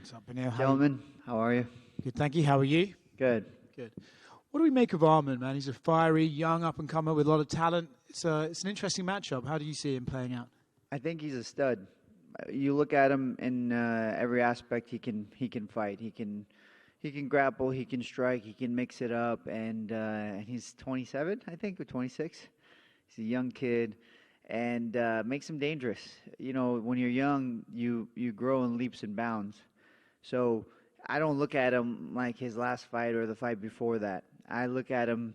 What's up, Beneil? Gentlemen, how are you? Good, thank you. How are you? Good. Good. What do we make of Arman, man? He's a fiery, young up-and-comer with a lot of talent. It's an interesting matchup. How do you see him playing out? I think he's a stud. You look at him in every aspect. He can fight. He can grapple. He can strike. He can mix it up. And he's 27, I think, or 26. He's a young kid, and makes him dangerous. You know, when you're young, you grow in leaps and bounds. So I don't look at him like his last fight or the fight before that. I look at him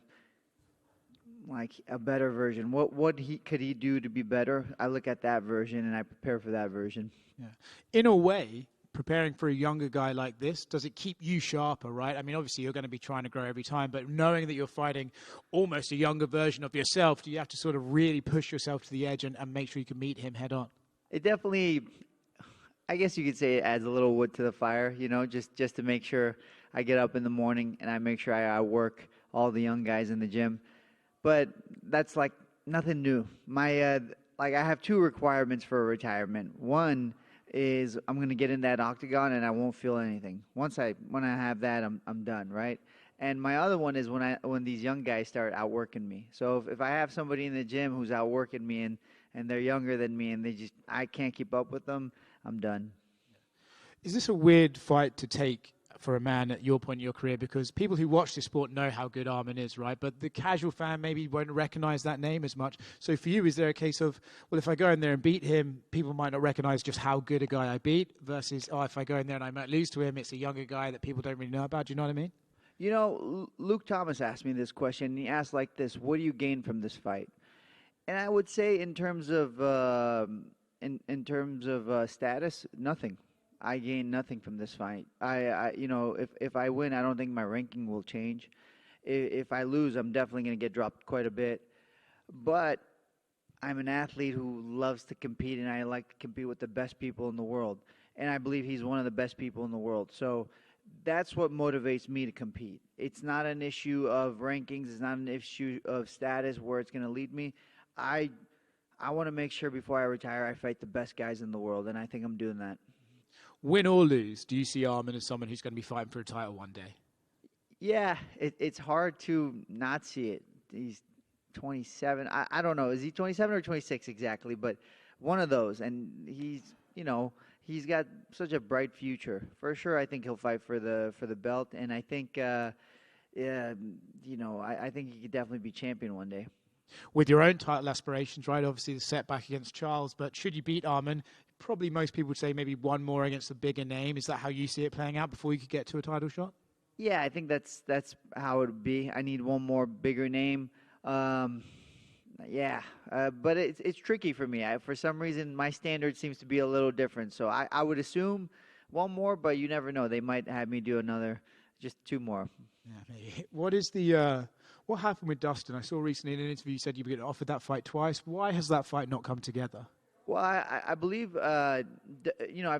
like a better version. What could he do to be better? I look at that version and I prepare for that version. Yeah. In a way, preparing for a younger guy like this, does it keep you sharper, right? I mean, obviously you're going to be trying to grow every time, but knowing that you're fighting almost a younger version of yourself, do you have to sort of really push yourself to the edge and make sure you can meet him head on? It definitely, I guess you could say, it adds a little wood to the fire, you know, just to make sure I get up in the morning and I make sure I work all the young guys in the gym. But that's like nothing new. My like I have two requirements for a retirement. One is I'm gonna get in that octagon and I won't feel anything. When I have that, I'm done, right? And my other one is when these young guys start outworking me. So if I have somebody in the gym who's outworking me and they're younger than me and I can't keep up with them, I'm done. Is this a weird fight to take for a man at your point in your career? Because people who watch this sport know how good Arman is, right? But the casual fan maybe won't recognize that name as much. So for you, is there a case of, well, if I go in there and beat him, people might not recognize just how good a guy I beat versus, oh, if I go in there and I might lose to him, it's a younger guy that people don't really know about. Do you know what I mean? You know, Luke Thomas asked me this question, and he asked like this: "What do you gain from this fight?" And I would say, in terms of status, nothing. I gain nothing from this fight. You know, if I win, I don't think my ranking will change. If I lose, I'm definitely going to get dropped quite a bit. But I'm an athlete who loves to compete, and I like to compete with the best people in the world. And I believe he's one of the best people in the world. So that's what motivates me to compete. It's not an issue of rankings. It's not an issue of status where it's going to lead me. I I want to make sure before I retire, I fight the best guys in the world, and I think I'm doing that. Win or lose, do you see Arman as someone who's going to be fighting for a title one day? Yeah, it's hard to not see it. He's 27. I don't know. Is he 27 or 26 exactly? But one of those. And he's got such a bright future. For sure, I think he'll fight for the belt. And I think, I think he could definitely be champion one day. With your own title aspirations, right? Obviously, the setback against Charles. But should you beat Arman, probably most people would say maybe one more against a bigger name. Is that how you see it playing out before you could get to a title shot? Yeah, I think that's how it would be. I need one more bigger name. But it's tricky for me. For some reason, my standard seems to be a little different. So I would assume one more, but you never know. They might have me do just two more. Yeah, maybe. What happened with Dustin? I saw recently in an interview you said you were getting offered that fight twice. Why has that fight not come together? Well, I believe, I've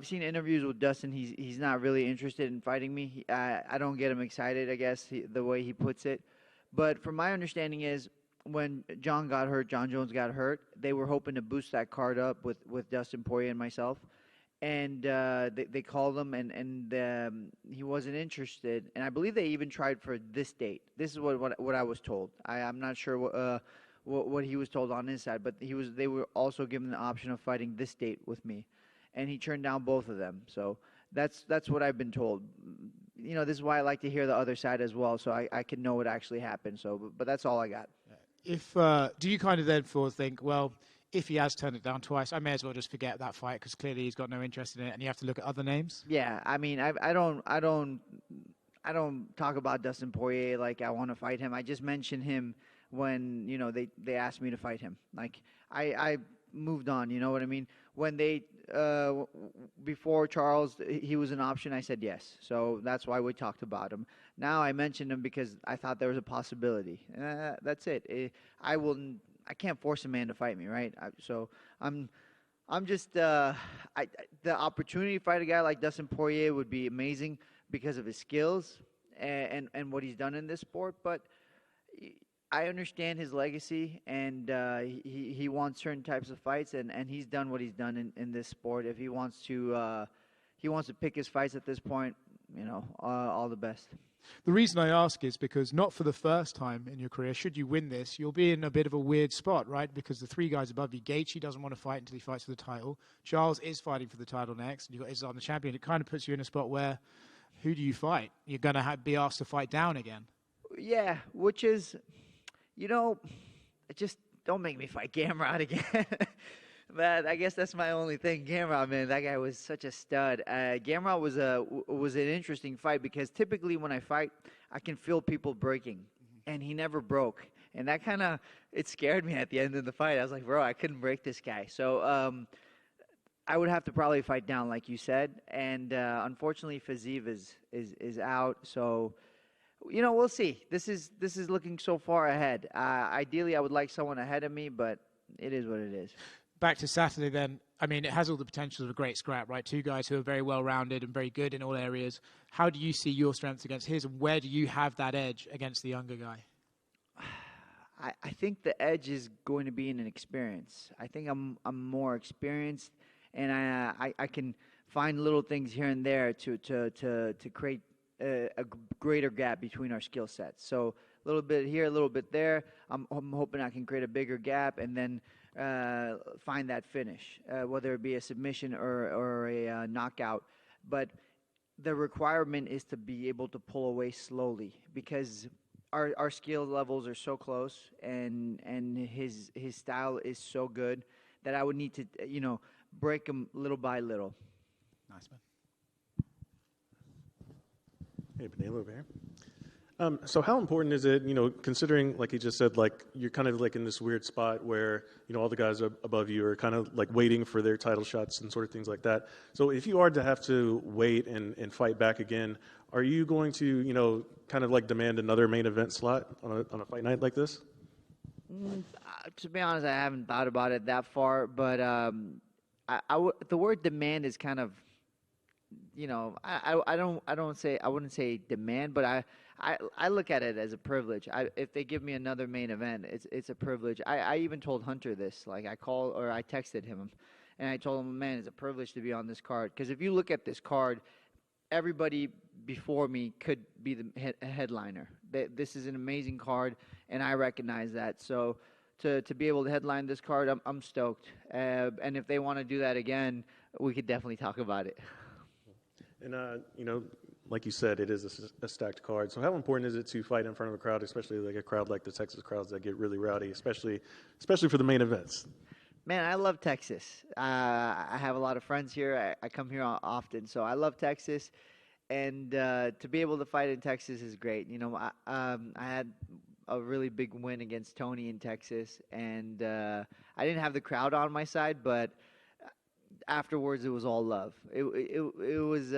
seen interviews with Dustin. He's not really interested in fighting me. I don't get him excited, I guess, the way he puts it. But from my understanding is when John Jones got hurt, they were hoping to boost that card up with Dustin Poirier and myself. And they called him, and he wasn't interested. And I believe they even tried for this date. This is what I was told. I'm not sure what he was told on his side, but they were also given the option of fighting this date with me, and he turned down both of them. So that's what I've been told. This is why I like to hear the other side as well, so I can know what actually happened. So, but that's all I got. Do you kind of then think, well, if he has turned it down twice, I may as well just forget that fight because clearly he's got no interest in it, and you have to look at other names? Yeah, I mean, I don't talk about Dustin Poirier like I want to fight him. I just mention him when they asked me to fight him. Like I moved on. You know what I mean? When they before Charles, he was an option. I said yes. So that's why we talked about him. Now I mentioned him because I thought there was a possibility. That's it. I can't force a man to fight me, right? I'm just the opportunity to fight a guy like Dustin Poirier would be amazing because of his skills and what he's done in this sport. But I understand his legacy, and he wants certain types of fights, and he's done what he's done in this sport. If he wants to he wants to pick his fights at this point, all the best. The reason I ask is because not for the first time in your career, should you win this, you'll be in a bit of a weird spot, right? Because the three guys above you, Gaethje doesn't want to fight until he fights for the title. Charles is fighting for the title next, and you've got Islam the champion. It kind of puts you in a spot where, who do you fight? You're going to be asked to fight down again. Yeah, which is, just don't make me fight Gamrot again. But I guess that's my only thing. Gamrot, man, that guy was such a stud. Gamrot was an interesting fight because typically when I fight, I can feel people breaking, and he never broke. And that it scared me at the end of the fight. I was like, bro, I couldn't break this guy. So I would have to probably fight down, like you said. And unfortunately, Fiziev is out. So, we'll see. This is looking so far ahead. Ideally, I would like someone ahead of me, but it is what it is. Back to Saturday then, I mean, it has all the potential of a great scrap, right? Two guys who are very well-rounded and very good in all areas. How do you see your strengths against his, and where do you have that edge against the younger guy? I think the edge is going to be in an experience. I think I'm more experienced, and I can find little things here and there to create a greater gap between our skill sets. So a little bit here, a little bit there. I'm hoping I can create a bigger gap, and then find that finish, whether it be a submission or a knockout. But the requirement is to be able to pull away slowly because our skill levels are so close, and his style is so good that I would need to break him little by little. Nice, man. Hey, Beneil over here. So how important is it, considering, like he just said, like you're kind of like in this weird spot where, all the guys above you are kind of like waiting for their title shots and sort of things like that. So if you are to have to wait and fight back again, are you going to, kind of like demand another main event slot on a fight night like this? To be honest, I haven't thought about it that far, but the word demand is kind of, I wouldn't say demand, but I look at it as a privilege. If they give me another main event, it's a privilege. I even told Hunter this. Like I texted him, and I told him, man, it's a privilege to be on this card. Because if you look at this card, everybody before me could be the headliner. This is an amazing card, and I recognize that. So to be able to headline this card, I'm stoked. And if they want to do that again, we could definitely talk about it. And, like you said, it is a stacked card. So how important is it to fight in front of a crowd, especially like a crowd like the Texas crowds that get really rowdy, especially for the main events? Man, I love Texas. I have a lot of friends here. I come here often, so I love Texas. And to be able to fight in Texas is great. I had a really big win against Tony in Texas, and I didn't have the crowd on my side, but afterwards it was all love. It was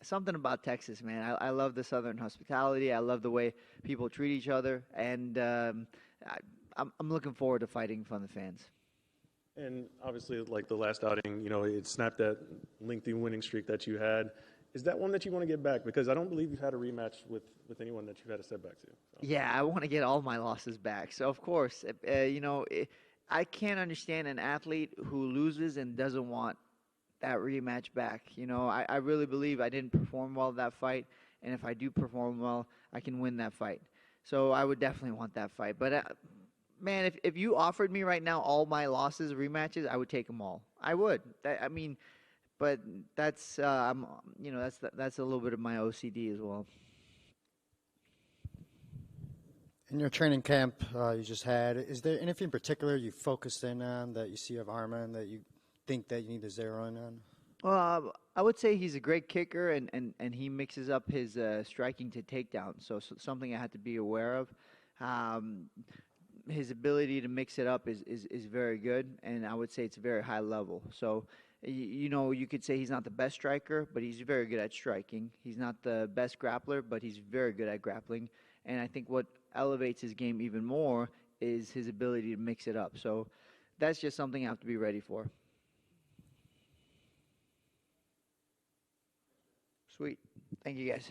something about Texas, man. I love the Southern hospitality. I love the way people treat each other, and I'm looking forward to fighting in front of the fans. And obviously, like the last outing, it snapped that lengthy winning streak that you had. Is that one that you want to get back? Because I don't believe you've had a rematch with anyone that you've had a setback to. So. Yeah, I want to get all my losses back. So, of course, I can't understand an athlete who loses and doesn't want that rematch back. I really believe I didn't perform well that fight, and if I do perform well, I can win that fight. So I would definitely want that fight. But man, if you offered me right now all my losses, rematches, I would take them all. I would. But that's that's a little bit of my OCD as well. In your training camp you just had, is there anything in particular you focused in on that you see of Arman that you think that you need to zero in on? Well, I would say he's a great kicker, and he mixes up his striking to takedown. So something I had to be aware of. His ability to mix it up is very good, and I would say it's a very high level. So, you could say he's not the best striker, but he's very good at striking. He's not the best grappler, but he's very good at grappling. And I think what elevates his game even more is his ability to mix it up. So that's just something I have to be ready for. Sweet. Thank you, guys.